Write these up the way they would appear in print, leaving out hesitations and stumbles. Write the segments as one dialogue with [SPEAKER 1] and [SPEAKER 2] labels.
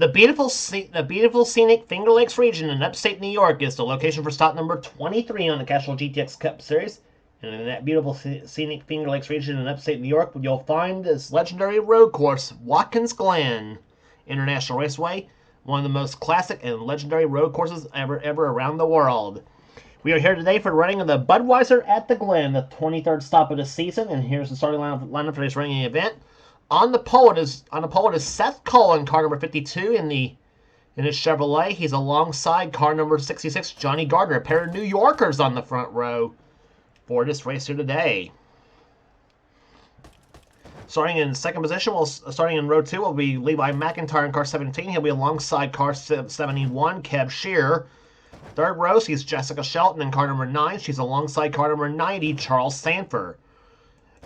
[SPEAKER 1] the beautiful scenic Finger Lakes region in upstate New York is the location for stop number 23 on the Castrol GTX Cup Series. And in that beautiful scenic Finger Lakes region in upstate New York, you'll find this legendary road course, Watkins Glen International Raceway, one of the most classic and legendary road courses ever around the world. We are here today for the running of the Budweiser at the Glen, the 23rd stop of the season, and here's the starting lineup for this running event. On the pole it is Seth Cole in car number 52 in his Chevrolet. He's alongside car number 66, Johnny Gardner, a pair of New Yorkers on the front row for this race here today. Starting in second position, starting in row 2, will be Levi McIntyre in car 17. He'll be alongside car 71, Kev Shearer. Third row sees Jessica Shelton in car number 9. She's alongside car number 90, Charles Sanford.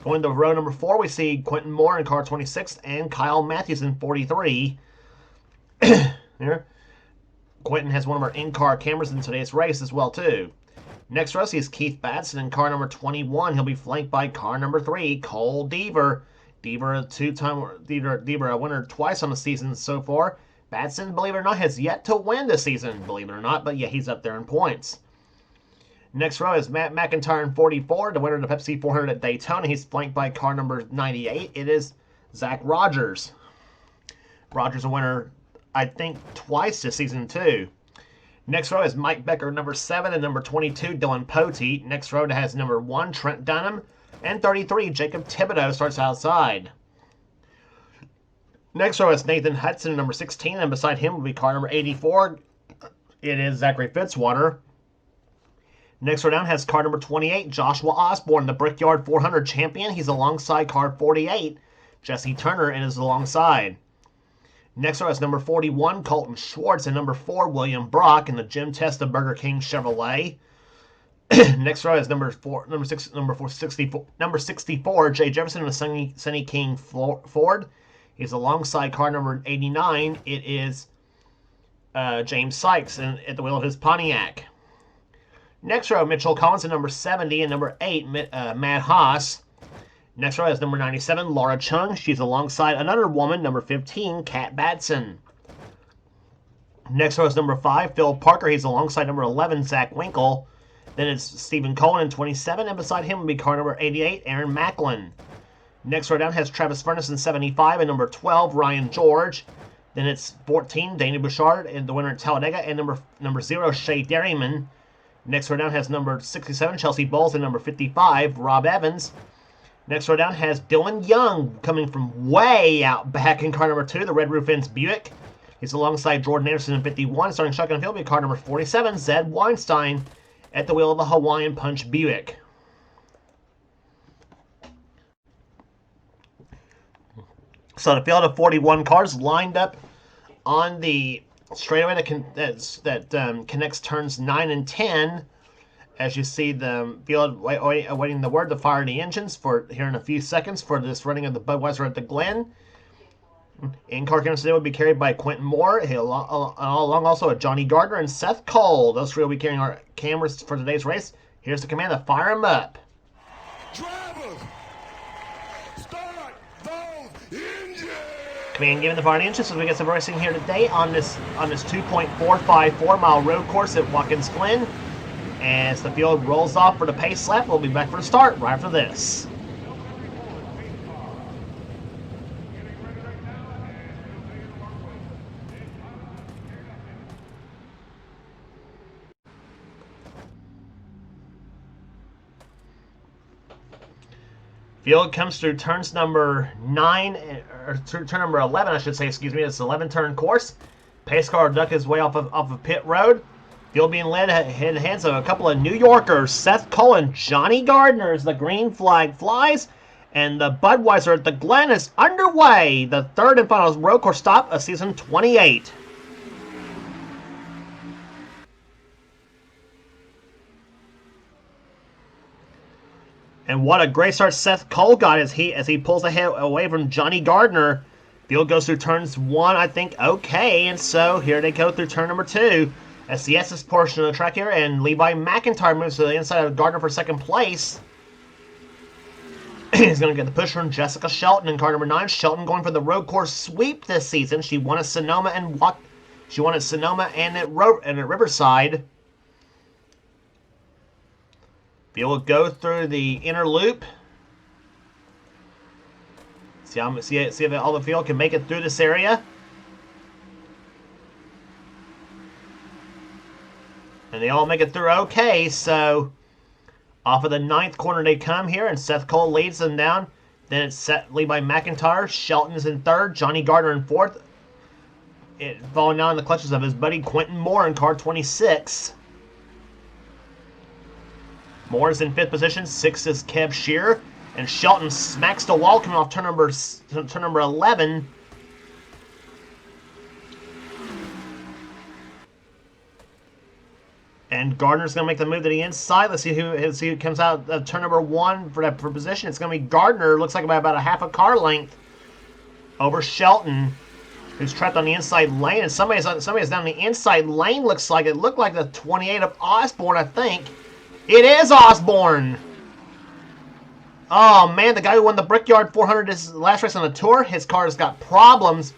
[SPEAKER 1] Going to row number 4, we see Quentin Moore in car 26 and Kyle Matthews in 43. There. Quentin has one of our in-car cameras in today's race as well, too. Next row sees Keith Batson in car number 21. He'll be flanked by car number 3, Cole Deaver. Deaver, a winner twice on the season so far. Batson, believe it or not, has yet to win this season, believe it or not, but yeah, he's up there in points. Next row is Matt McIntyre in 44, the winner of the Pepsi 400 at Daytona. He's flanked by car number 98. It is Zach Rogers. Rogers a winner, I think, twice this season, too. Next row is Mike Becker, number 7, and number 22, Dylan Poteet. Next row has number 1, Trent Dunham, and 33, Jacob Thibodeau starts outside. Next row is Nathan Hudson, number 16, and beside him will be car number 84. It is Zachary Fitzwater. Next row down has car number 28, Joshua Osborne, the Brickyard 400 champion. He's alongside car 48, Jesse Turner, and is alongside. Next row is number 41, Colton Schwartz, and number 4, William Brock, in the Jim Testa Burger King Chevrolet. Next row is number 64, Jay Jefferson, and the Sunny King Ford. He's alongside car number 89. It is James Sykes at the wheel of his Pontiac. Next row, Mitchell Collins at number 70, and number 8, Matt Haas. Next row is number 97, Laura Chung. She's alongside another woman, number 15, Kat Batson. Next row is number 5, Phil Parker. He's alongside number 11, Zach Winkle. Then it's Stephen Cohen in 27, and beside him will be car number 88, Aaron Macklin. Next row down has Travis Furness in 75, and number 12, Ryan George. Then it's 14, Danny Bouchard, and the winner at Talladega, and number 0, Shea Derryman. Next row down has number 67, Chelsea Bowles, and number 55, Rob Evans. Next row down has Dylan Young coming from way out back in car number 2, the Red Roof Inns Buick. He's alongside Jordan Anderson in 51. Starting shotgun field will be car number 47, Zed Weinstein, at the wheel of the Hawaiian Punch Buick. So the field of 41 cars lined up on the straightaway that connects turns 9 and 10. As you see the field awaiting the word to fire the engines for here in a few seconds for this running of the Budweiser at the Glen. In-car cameras today will be carried by Quentin Moore, along also with Johnny Gardner and Seth Cole. Those three will be carrying our cameras for today's race. Here's the command to fire them up.
[SPEAKER 2] Drivers, start those engines!
[SPEAKER 1] Command given to fire the engines as we get some racing here today on this 2.454 mile road course at Watkins Glen. As the field rolls off for the pace lap, we'll be back for the start right after this. Field comes through turns number 9, or turn number 11, I should say, excuse me. It's an 11-turn course. Pace car duck his way off of pit road. Field being led in the hands of a couple of New Yorkers, Seth Cole and Johnny Gardner, as the green flag flies. And the Budweiser at the Glen is underway. The third and final road course stop of season 28. And what a great start Seth Cole got as he pulls ahead away from Johnny Gardner. Field goes through turns 1, I think, okay. And so here they go through turn number 2. That's the SS portion of the track here, and Levi McIntyre moves to the inside of Gardner for second place. He's going to get the push from Jessica Shelton in car number 9. Shelton going for the road course sweep this season. She won at Sonoma and at Riverside. Field will go through the inner loop. See if all the field can make it through this area. And they all make it through okay, so off of the 9th corner they come here, and Seth Cole leads them down. Then it's lead by McIntyre. Shelton is in 3rd. Johnny Gardner in 4th. Falling down in the clutches of his buddy Quentin Moore in car 26. Moore is in 5th position. 6th is Kev Shearer. And Shelton smacks the wall coming off turn number 11. And Gardner's going to make the move to the inside. Let's see who comes out of turn number 1 for that position. It's going to be Gardner. Looks like about a half a car length over Shelton, who's trapped on the inside lane. And somebody's down the inside lane, looks like. It looked like the 28 of Osborne, I think. It is Osborne! Oh, man, the guy who won the Brickyard 400 his last race on the tour, his car has got problems.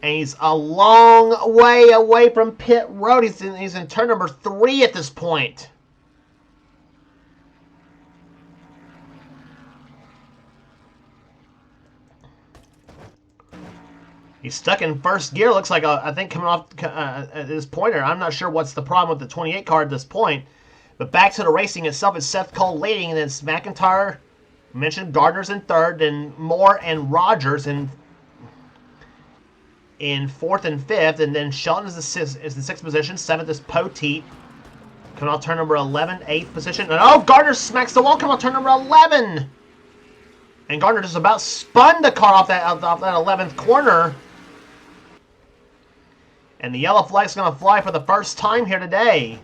[SPEAKER 1] And he's a long way away from pit road. He's in turn number 3 at this point. He's stuck in first gear. Looks like, I think, coming off at this pointer. I'm not sure what's the problem with the 28 car at this point. But back to the racing itself, it's Seth Cole leading, and then it's McIntyre. Mentioned Gardner's in 3rd, and Moore and Rogers in 4th and 5th, and then Shelton is in 6th position. 7th is Poteet. Coming off turn number 11, 8th position. And oh, Gardner smacks the wall coming off turn number 11. And Gardner just about spun the car off that 11th corner. And the yellow flag's going to fly for the first time here today.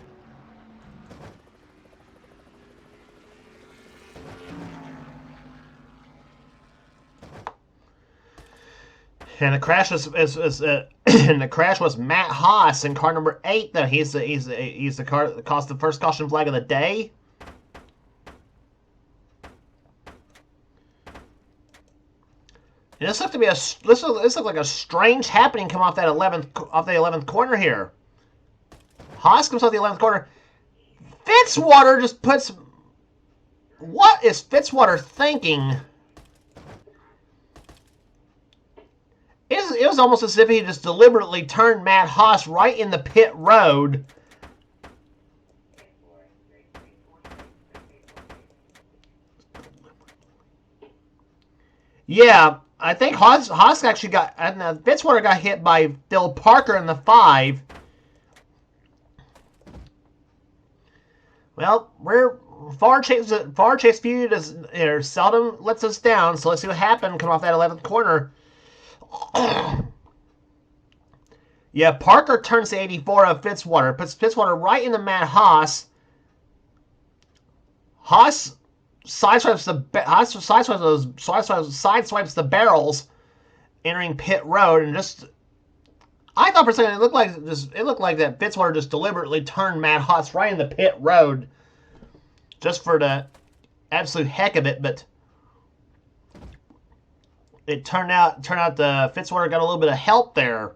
[SPEAKER 1] And the crash was and the crash was Matt Haas in car number 8. Though he's the car that caused the first caution flag of the day. And this looks like a strange happening coming off that 11th corner here. Haas comes off the 11th corner. Fitzwater just puts. What is Fitzwater thinking? It was almost as if he just deliberately turned Matt Haas right in the pit road. Yeah, I think Haas actually got... Fitzwater got hit by Phil Parker in the 5. Well, Far Chase Feud seldom lets us down, so let's see what happened coming off that 11th corner. Yeah, Parker turns the 84 of Fitzwater. Puts Fitzwater right into Matt Haas. Haas sideswipes the barrels, entering pit road, and just. I thought for a second it looked like that Fitzwater just deliberately turned Matt Haas right in the pit road, just for the absolute heck of it, but. It turned out the Fitzwater got a little bit of help there.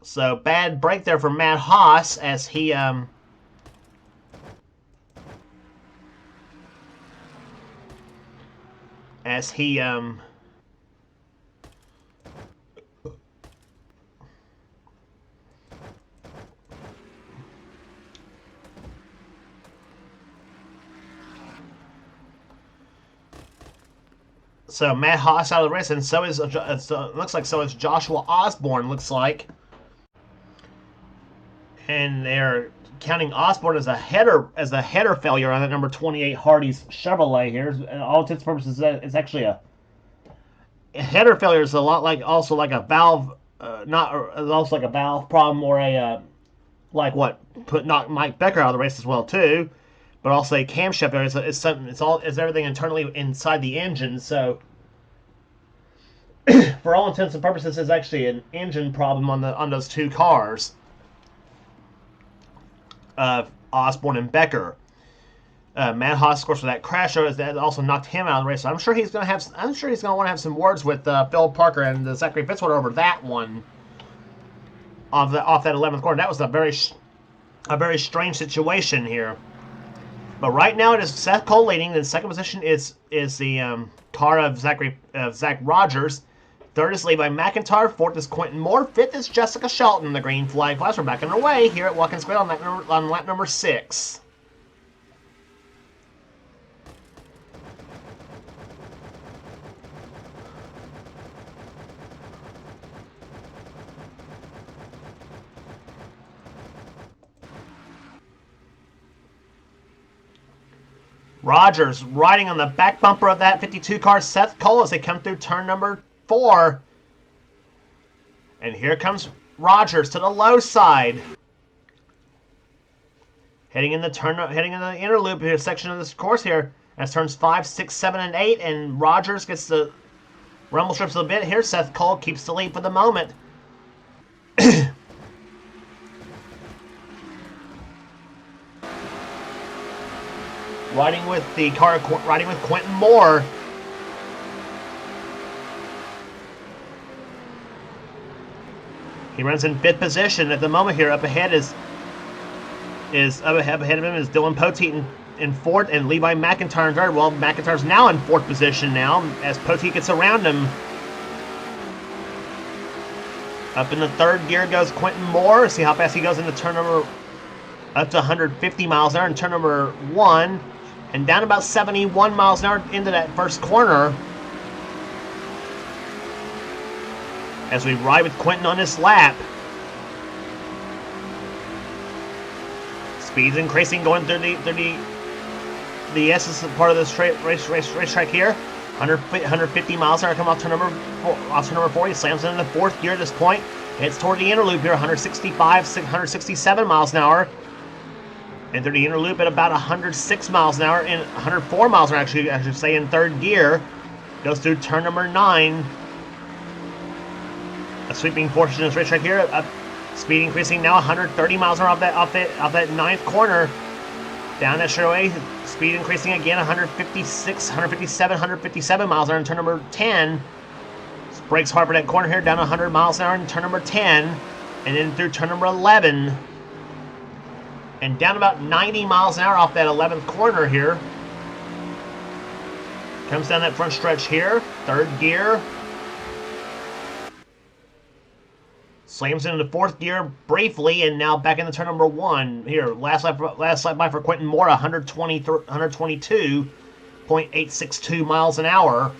[SPEAKER 1] So bad break there for Matt Haas as he So Matt Haas out of the race, and so is looks like so is Joshua Osborne. Looks like, and they're counting Osborne as a header failure on that number 28 Hardy's Chevrolet here. And all intents and purposes, it's actually a header failure. Is a lot like a valve, also like a valve problem or a knocked Mike Becker out of the race as well too. But also a camshaft failure. It's everything internally inside the engine. So, for all intents and purposes, it's actually an engine problem on those two cars of Osborne and Becker. Matt Haas, of course, for that crash, that also knocked him out of the race. So I'm sure he's going to have. I'm sure he's going to want to have some words with Phil Parker and Zachary Fitzwater over that one. Off that 11th corner, that was a very strange situation here. But right now it is Seth Cole leading. The second position is the car of Zach Rogers. Third is Levi McIntyre. Fourth is Quentin Moore. Fifth is Jessica Shelton. The green flag flies. We're back underway here at Watkins Glen on lap number 6. Rogers riding on the back bumper of that 52 car Seth Cole as they come through turn number 4. And here comes Rogers to the low side. Heading in the inner loop here section of this course here. As turns 5, 6, 7, and 8, and Rogers gets the rumble strips a bit here. Seth Cole keeps the lead for the moment. Riding with Quentin Moore. He runs in 5th position at the moment here. Up ahead of him is Dylan Poteet in 4th and Levi McIntyre in 3rd. Well, McIntyre's now in 4th position now as Poteet gets around him. Up in the 3rd gear goes Quentin Moore. See how fast he goes into turn number up to 150 miles an hour in turn number 1. And down about 71 miles an hour into that first corner. As we ride with Quentin on this lap. Speed's increasing going through the essence part of this racetrack here. 150 miles an hour come off turn number 4. He slams into the 4th gear at this point. Heads toward the inner loop here, 167 miles an hour. And through the inner loop at about 106 miles an hour, and 104 miles an hour, actually, I should say, in 3rd gear. Goes through turn number 9. A sweeping portion of this racetrack here. Speed increasing now, 130 miles an hour off that 9th corner. Down that straightaway, speed increasing again, 157 miles an hour in turn number 10. Brakes hard for that corner here, down 100 miles an hour in turn number 10. And then through turn number 11. And down about 90 miles an hour off that 11th corner here. Comes down that front stretch here. 3rd gear. Slams into the 4th gear briefly, and now back into turn number 1. Here, last lap by for Quentin Moore, 122.862 miles an hour.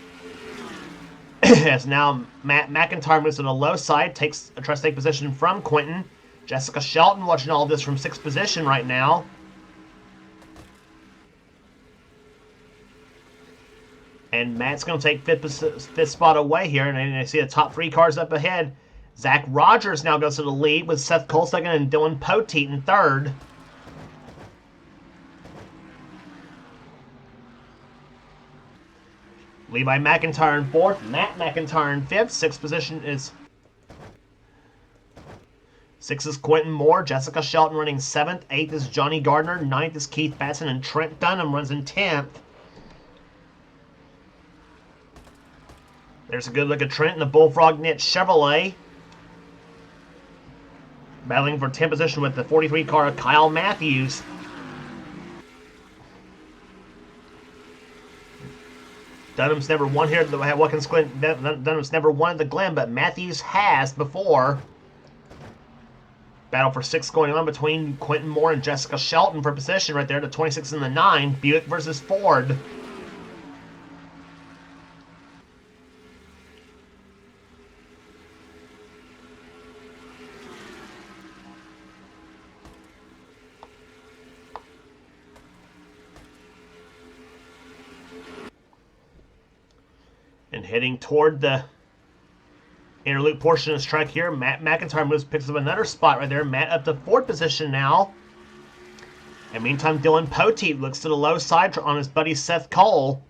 [SPEAKER 1] As now Matt McIntyre moves to the low side, tries to take position from Quentin. Jessica Shelton watching all of this from 6th position right now. And Matt's going to take 5th spot away here. And I see the top 3 cars up ahead. Zach Rogers now goes to the lead with Seth Cole 2nd and Dylan Poteet in 3rd. Levi McIntyre in 4th. Matt McIntyre in 5th. 6th position is... 6th is Quentin Moore. Jessica Shelton running 7th. 8th is Johnny Gardner. 9th is Keith Batson. And Trent Dunham runs in 10th. There's a good look at Trent in the Bullfrog Knit Chevrolet. Battling for 10th position with the 43 car of Kyle Matthews. Dunham's never won here at Watkins Glen. Dunham's never won at the Glen, but Matthews has before. Battle for 6 going on between Quentin Moore and Jessica Shelton for position right there, the 26 and the 9. Buick versus Ford. And heading toward the inner loop portion of this track here, Matt McIntyre picks up another spot right there. Matt up to 4th position now. And meantime, Dylan Poteet looks to the low side on his buddy Seth Cole.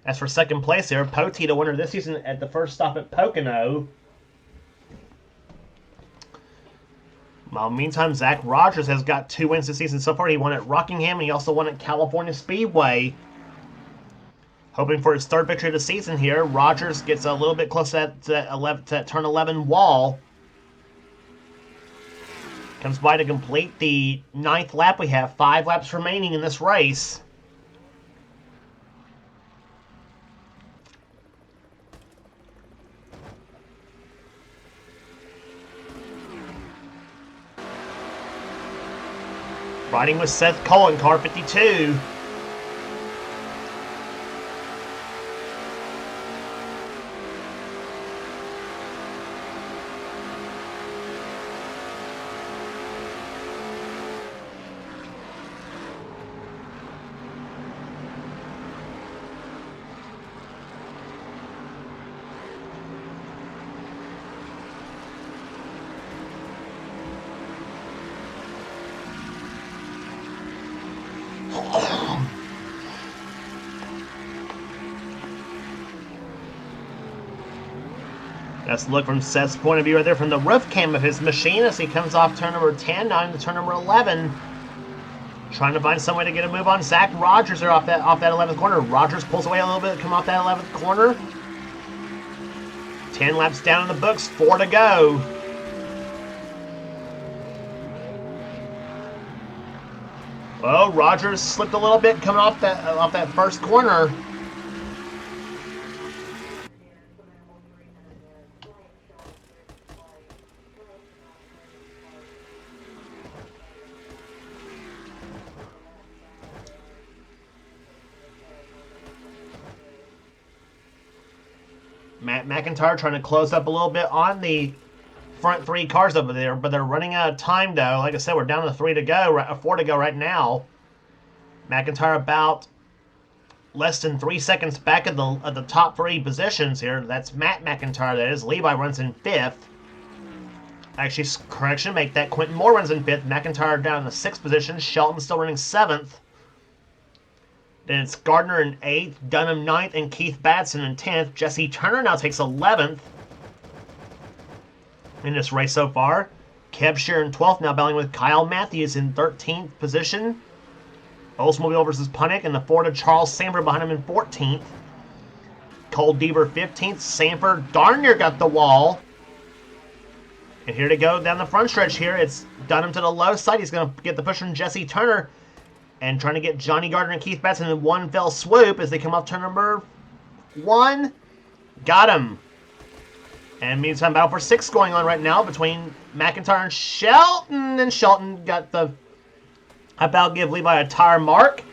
[SPEAKER 1] As for 2nd place here, Poteet, a winner this season at the first stop at Pocono. Well, meantime, Zach Rogers has got 2 wins this season so far. He won at Rockingham, and he also won at California Speedway. Hoping for his 3rd victory of the season here. Rogers gets a little bit close to that turn 11 wall. Comes by to complete the 9th lap. We have 5 laps remaining in this race. Riding with Seth Cole in car 52. That's a look from Seth's point of view right there from the roof cam of his machine as he comes off turn number 10, now into turn number 11. Trying to find some way to get a move on Zach Rogers there off that 11th corner. Rogers pulls away a little bit to come off that 11th corner. 10 laps down in the books, 4 to go. Oh, Rogers slipped a little bit coming off that first corner. Matt McIntyre trying to close up a little bit on the front 3 cars over there, but they're running out of time though. Like I said, we're down to 4 to go right now. McIntyre about less than 3 seconds back of the top 3 positions here. That's Matt McIntyre, that is. Levi runs in 5th. Actually, correction, make that. Quentin Moore runs in 5th. McIntyre down in the 6th position. Shelton still running 7th. Then it's Gardner in 8th, Dunham 9th, and Keith Batson in 10th. Jesse Turner now takes 11th in this race so far. Kev Shear in 12th, now battling with Kyle Matthews in 13th position. Oldsmobile versus Punick in the Ford of Charles Sanford behind him in 14th. Cole Deaver 15th. Sanford darn near got the wall. And here to go down the front stretch here, it's Dunham to the low side. He's going to get the push from Jesse Turner. And trying to get Johnny Gardner and Keith Batson in one fell swoop as they come off turn number 1. Got him. And meantime, battle for 6 going on right now between McIntyre and Shelton. And Shelton got the about give Levi a tire mark.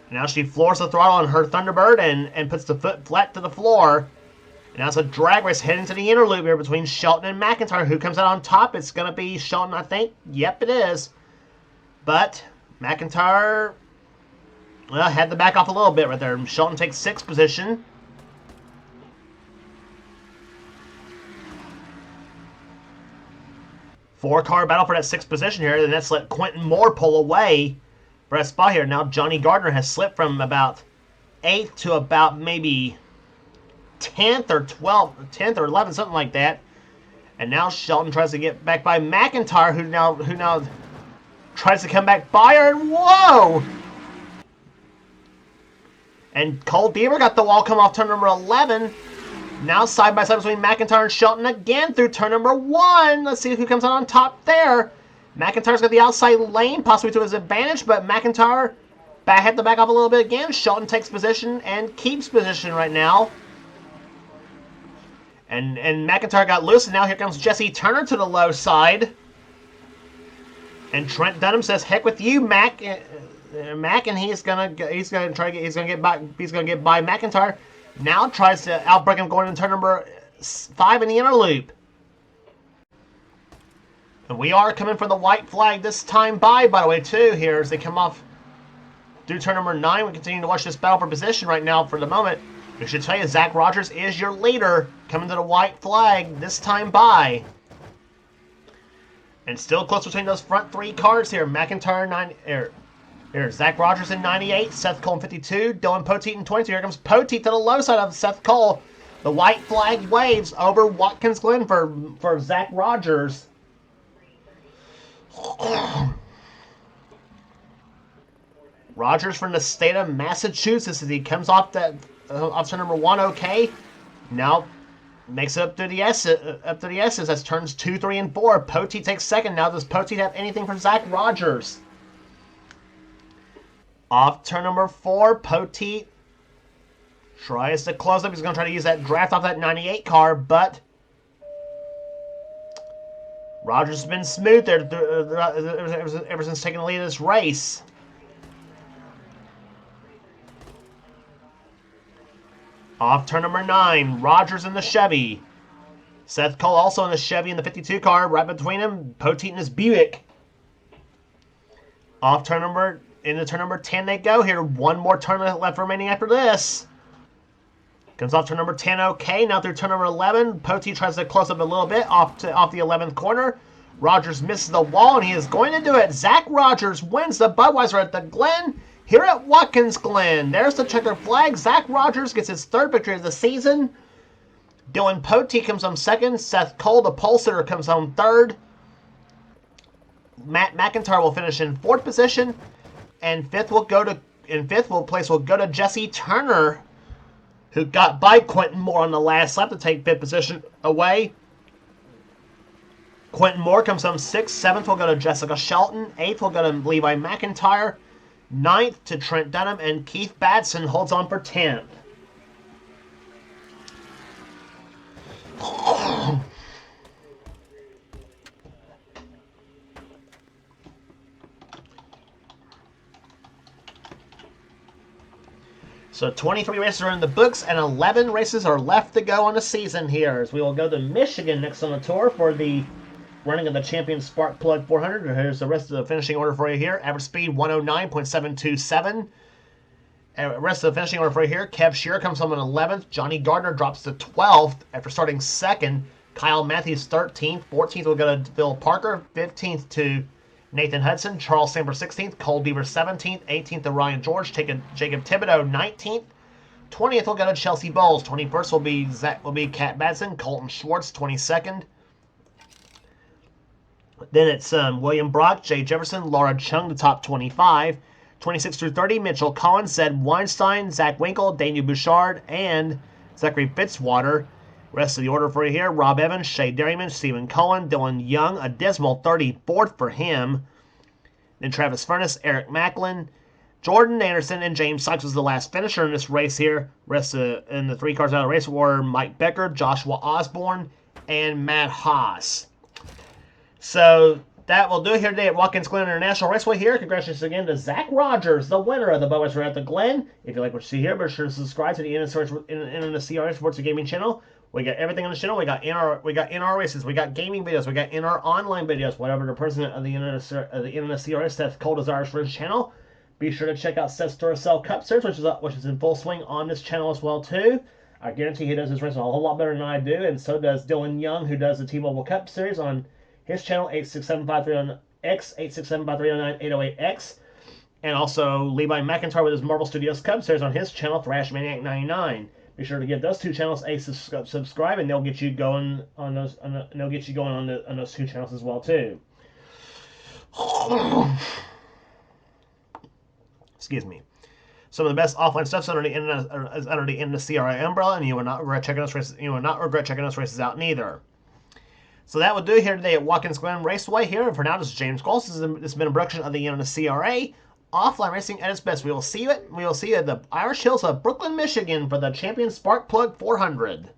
[SPEAKER 1] Now she floors the throttle on her Thunderbird and puts the foot flat to the floor. And now it's a drag race heading to the inner loop here between Shelton and McIntyre. Who comes out on top? It's going to be Shelton, I think. Yep, it is. But McIntyre, well, had to back off a little bit right there. Shelton takes 6th position. Four-car battle for that 6th position here. And that's let Quentin Moore pull away for that spot here. Now Johnny Gardner has slipped from about 8th to about maybe 10th or 12th, 10th or 11th, something like that. And now Shelton tries to get back by McIntyre, who now tries to come back by her, and whoa! And Cole Deaver got the wall come off turn number 11. Now side by side between McIntyre and Shelton again through turn number 1. Let's see who comes out on top there. McIntyre's got the outside lane, possibly to his advantage, but McIntyre had to back off a little bit again. Shelton takes position and keeps position right now. And McIntyre got loose, and now here comes Jesse Turner to the low side. And Trent Dunham says, "Heck with you, Mac." Mac, and he's gonna get by McIntyre. Now tries to outbreak him going into turn number 5 in the inner loop. And we are coming for the white flag this time by the way, too. Here as they come off through turn number 9, we continue to watch this battle for position right now for the moment. We should tell you, Zach Rogers is your leader coming to the white flag this time by. And still close between those front 3 cars here. McIntyre, Zach Rogers in 98, Seth Cole in 52, Dylan Poteet in 22. Here comes Poteet to the low side of Seth Cole. The white flag waves over Watkins Glen for Zach Rogers. Rogers from the state of Massachusetts as he comes off that off turn number 1. Okay, now makes it up through the S's as turns 2, 3, and 4. Poteet takes second. Now does Poteet have anything for Zach Rogers? Off turn number 4, Poteet tries to close up. He's going to try to use that draft off that 98 car, but Rogers has been smooth there ever since taking the lead of this race. Off turn number 9, Rogers in the Chevy. Seth Cole also in the Chevy in the 52 car. Right between him, Poteet in his Buick. Off turn number, into turn number 10 they go here. One more turn left remaining after this. Comes off turn number 10, okay. Now through turn number 11, Poteet tries to close up a little bit off the 11th corner. Rogers misses the wall, and he is going to do it. Zach Rogers wins the Budweiser at the Glen here at Watkins Glen. There's the checkered flag. Zach Rogers gets his 3rd victory of the season. Dylan Poteet comes home 2nd. Seth Cole, the pole sitter, comes home 3rd. Matt McIntyre will finish in 4th position, and 5th place will go to Jesse Turner, who got by Quentin Moore on the last lap to take 5th position away. Quentin Moore comes home 6th. 7th will go to Jessica Shelton. 8th will go to Levi McIntyre. 9th to Trent Dunham, and Keith Batson holds on for 10th. So 23 races are in the books, and 11 races are left to go on the season here. As we will go to Michigan next on the tour for the running of the Champion Spark Plug 400. Here's the rest of the finishing order for you here. Average speed 109.727. Rest of the finishing order for you here. Kev Shearer comes home in 11th. Johnny Gardner drops to 12th after starting 2nd. Kyle Matthews 13th. 14th will go to Phil Parker. 15th to Nathan Hudson. Charles Samper 16th. Cole Beaver 17th. 18th to Ryan George. Jacob Thibodeau 19th. 20th will go to Chelsea Bowles. 21st will be Kat Badson. Colton Schwartz 22nd. Then it's William Brock, Jay Jefferson, Laura Chung, the top 25. 26 through 30, Mitchell Collins, Zed Weinstein, Zach Winkle, Daniel Bouchard, and Zachary Fitzwater. Rest of the order for you here. Rob Evans, Shay Derryman, Stephen Cullen, Dylan Young, a dismal 34th for him. Then Travis Furness, Eric Macklin, Jordan Anderson, and James Sykes was the last finisher in this race here. Rest in the 3 cars out of the race were Mike Becker, Joshua Osborne, and Matt Haas. So that will do it here today at Watkins Glen International Raceway here. Congratulations again to Zach Rogers, the winner of the Budweiser at the Glen. If you like what you see here, be sure to subscribe to the NNSCRA Sports and Gaming channel. We got everything on the channel. We got NR races, we got gaming videos, we got NR online videos, whatever the president of the NNSCRA, Seth Cole, desires for his channel. Be sure to check out Seth's Duracell Cup Series, which is in full swing on this channel as well too. I guarantee he does his racing a whole lot better than I do, and so does Dylan Young, who does the T-Mobile Cup Series on his channel, 867-539-X, 867-539-808X. And also Levi McIntyre with his Marvel Studios Cup Series on his channel, Thrash Maniac 99. Be sure to give those 2 channels a subscribe, and they'll get you going on those. They'll get you going on those 2 channels as well too. Excuse me. Some of the best offline stuff is under the NNSCRA umbrella, and you will not regret checking those races. You will not regret checking those races out neither. So that will do it here today at Watkins Glen Raceway here. And for now, this is James Gold. This has been a production of the NNSCRA. Offline racing at its best. We will see you at the Irish Hills of Brooklyn, Michigan for the Champion Spark Plug 400.